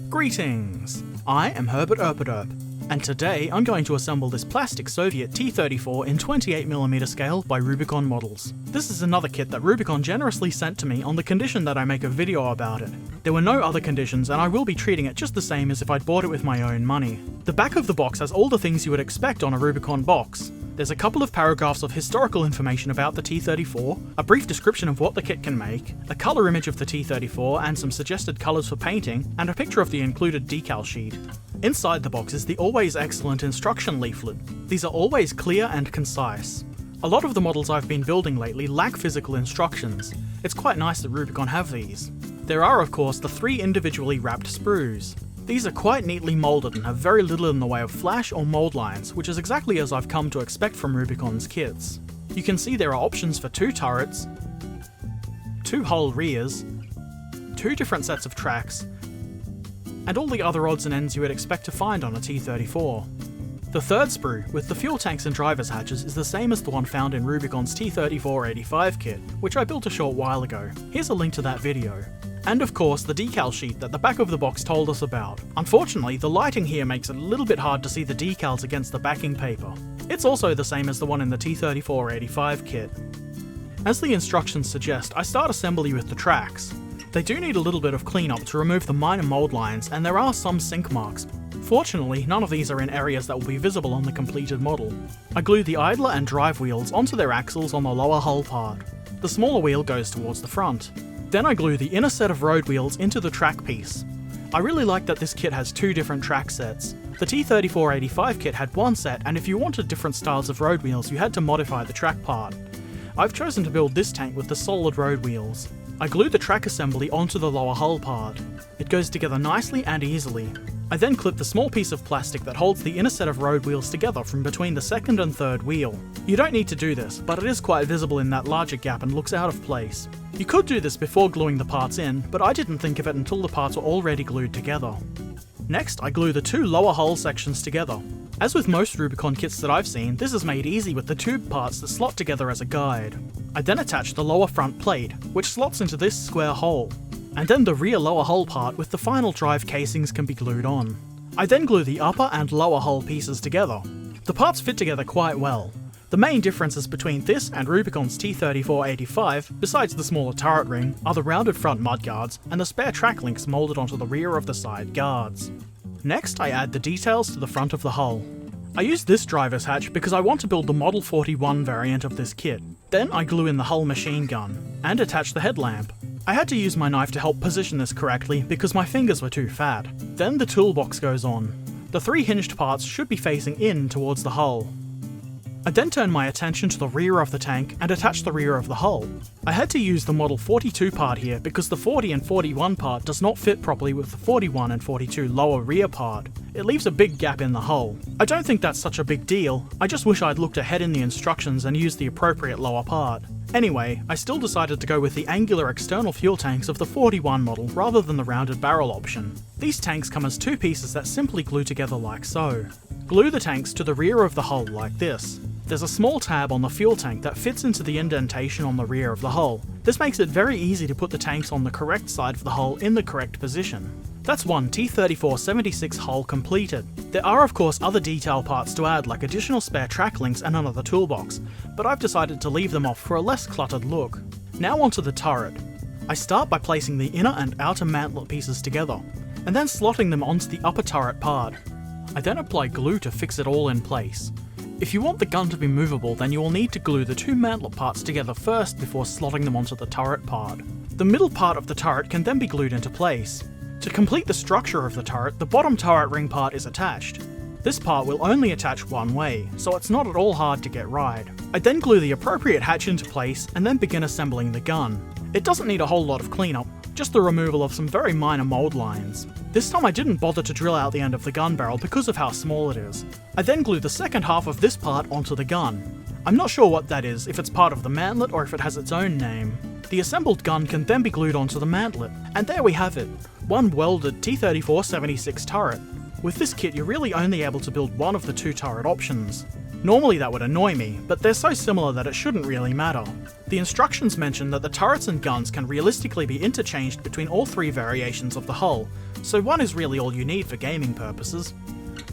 Greetings! I am Herbert Erpaderp, and today I'm going to assemble this plastic Soviet T-34 in 28mm scale by Rubicon Models. This is another kit that Rubicon generously sent to me on the condition that I make a video about it. There were no other conditions, and I will be treating it just the same as if I'd bought it with my own money. The back of the box has all the things you would expect on a Rubicon box. There's a couple of paragraphs of historical information about the T-34, a brief description of what the kit can make, a colour image of the T-34 and some suggested colours for painting, and a picture of the included decal sheet. Inside the box is the always excellent instruction leaflet. These are always clear and concise. A lot of the models I've been building lately lack physical instructions. It's quite nice that Rubicon have these. There are of course the 3 individually wrapped sprues. These are quite neatly moulded and have very little in the way of flash or mould lines, which is exactly as I've come to expect from Rubicon's kits. You can see there are options for 2 turrets, 2 hull rears, 2 different sets of tracks, and all the other odds and ends you would expect to find on a T-34. The third sprue, with the fuel tanks and driver's hatches, is the same as the one found in Rubicon's T-34-85 kit, which I built a short while ago. Here's a link to that video. And of course the decal sheet that the back of the box told us about. Unfortunately, the lighting here makes it a little bit hard to see the decals against the backing paper. It's also the same as the one in the T-34-85 kit. As the instructions suggest, I start assembly with the tracks. They do need a little bit of cleanup to remove the minor mould lines, and there are some sink marks. Fortunately, none of these are in areas that will be visible on the completed model. I glue the idler and drive wheels onto their axles on the lower hull part. The smaller wheel goes towards the front. Then I glue the inner set of road wheels into the track piece. I really like that this kit has 2 different track sets. The T-34-85 kit had 1 set, and if you wanted different styles of road wheels you had to modify the track part. I've chosen to build this tank with the solid road wheels. I glue the track assembly onto the lower hull part. It goes together nicely and easily. I then clip the small piece of plastic that holds the inner set of road wheels together from between the second and third wheel. You don't need to do this, but it is quite visible in that larger gap and looks out of place. You could do this before gluing the parts in, but I didn't think of it until the parts were already glued together. Next, I glue the 2 lower hull sections together. As with most Rubicon kits that I've seen, this is made easy with the tube parts that slot together as a guide. I then attach the lower front plate, which slots into this square hole, and then the rear lower hull part with the final drive casings can be glued on. I then glue the upper and lower hull pieces together. The parts fit together quite well. The main differences between this and Rubicon's T-34-85, besides the smaller turret ring, are the rounded front mudguards and the spare track links moulded onto the rear of the side guards. Next, I add the details to the front of the hull. I use this driver's hatch because I want to build the Model 41 variant of this kit. Then I glue in the hull machine gun, and attach the headlamp. I had to use my knife to help position this correctly because my fingers were too fat. Then the toolbox goes on. The 3 hinged parts should be facing in towards the hull. I then turn my attention to the rear of the tank and attach the rear of the hull. I had to use the Model 42 part here because the 40 and 41 part does not fit properly with the 41 and 42 lower rear part. It leaves a big gap in the hull. I don't think that's such a big deal, I just wish I'd looked ahead in the instructions and used the appropriate lower part. Anyway, I still decided to go with the angular external fuel tanks of the 41 model rather than the rounded barrel option. These tanks come as 2 pieces that simply glue together like so. Glue the tanks to the rear of the hull like this. There's a small tab on the fuel tank that fits into the indentation on the rear of the hull. This makes it very easy to put the tanks on the correct side of the hull in the correct position. That's one T-34-76 hull completed. There are of course other detail parts to add like additional spare track links and another toolbox, but I've decided to leave them off for a less cluttered look. Now onto the turret. I start by placing the inner and outer mantlet pieces together, and then slotting them onto the upper turret part. I then apply glue to fix it all in place. If you want the gun to be movable, then you will need to glue the 2 mantlet parts together first before slotting them onto the turret part. The middle part of the turret can then be glued into place. To complete the structure of the turret, the bottom turret ring part is attached. This part will only attach one way, so it's not at all hard to get right. I then glue the appropriate hatch into place and then begin assembling the gun. It doesn't need a whole lot of cleanup, just the removal of some very minor mould lines. This time I didn't bother to drill out the end of the gun barrel because of how small it is. I then glue the second half of this part onto the gun. I'm not sure what that is, if it's part of the mantlet or if it has its own name. The assembled gun can then be glued onto the mantlet, and there we have it, one welded T-34-76 turret. With this kit you're really only able to build one of the 2 turret options. Normally that would annoy me, but they're so similar that it shouldn't really matter. The instructions mention that the turrets and guns can realistically be interchanged between all three variations of the hull, so one is really all you need for gaming purposes.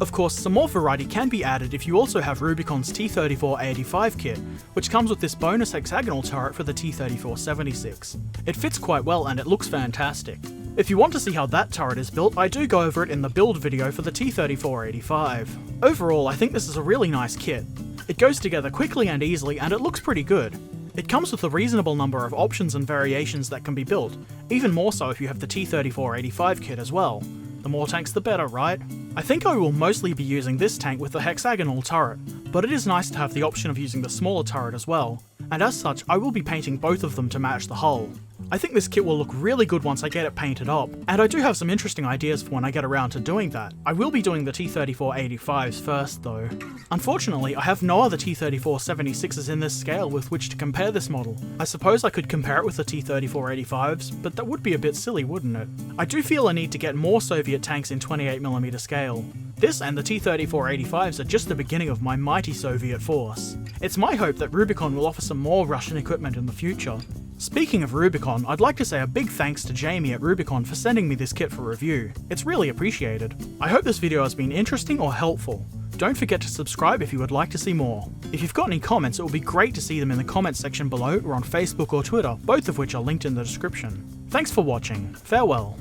Of course, some more variety can be added if you also have Rubicon's T-34-85 kit, which comes with this bonus hexagonal turret for the T-34-76. It fits quite well and it looks fantastic. If you want to see how that turret is built, I do go over it in the build video for the T-34-85. Overall, I think this is a really nice kit. It goes together quickly and easily, and it looks pretty good. It comes with a reasonable number of options and variations that can be built, even more so if you have the T-34-85 kit as well. The more tanks the better, right? I think I will mostly be using this tank with the hexagonal turret, but it is nice to have the option of using the smaller turret as well, and as such I will be painting both of them to match the hull. I think this kit will look really good once I get it painted up, and I do have some interesting ideas for when I get around to doing that. I will be doing the T-34-85s first though. Unfortunately, I have no other T-34-76s in this scale with which to compare this model. I suppose I could compare it with the T-34-85s, but that would be a bit silly, wouldn't it? I do feel a need to get more Soviet tanks in 28mm scale. This and the T-34-85s are just the beginning of my mighty Soviet force. It's my hope that Rubicon will offer some more Russian equipment in the future. Speaking of Rubicon, I'd like to say a big thanks to Jamie at Rubicon for sending me this kit for review. It's really appreciated. I hope this video has been interesting or helpful. Don't forget to subscribe if you would like to see more. If you've got any comments, it would be great to see them in the comments section below or on Facebook or Twitter, both of which are linked in the description. Thanks for watching. Farewell.